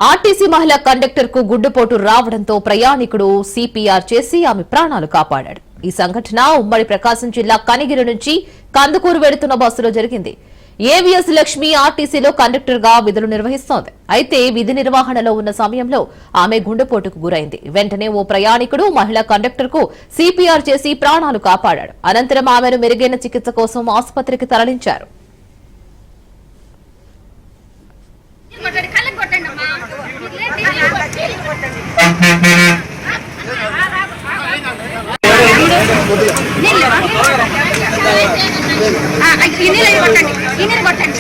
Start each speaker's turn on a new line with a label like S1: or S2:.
S1: RTC మహిళా conductor కు గుడ్డుపోటు రావడంతో ప్రయాణికుడు సిపిఆర్ చేసి ఆమె ప్రాణాలు కాపాడాడు. ఈ సంఘటన ఉమ్మడి ప్రకాశం జిల్లా కనిగిరి నుంచి కందుకూరు వెడుతున్న బస్సులో జరిగింది. ఏవిఎస్ లక్ష్మి ఆర్టీసీలో కండక్టర్ గా విధులు నిర్వహిస్తోంది. అయితే విధి నిర్వహణలో ఉన్న సమయంలో ఆమె గుండెపోటుకు గురైంది. వెంటనే ఓ ప్రయాణికుడు మహిళా కండక్టర్ కు సిపిఆర్ చేసి ప్రాణాలు కాపాడాడు. అనంతరం ఆమెను మెరుగైన చికిత్స కోసం ఆసుపత్రికి తరలించారు.
S2: కొట్టండి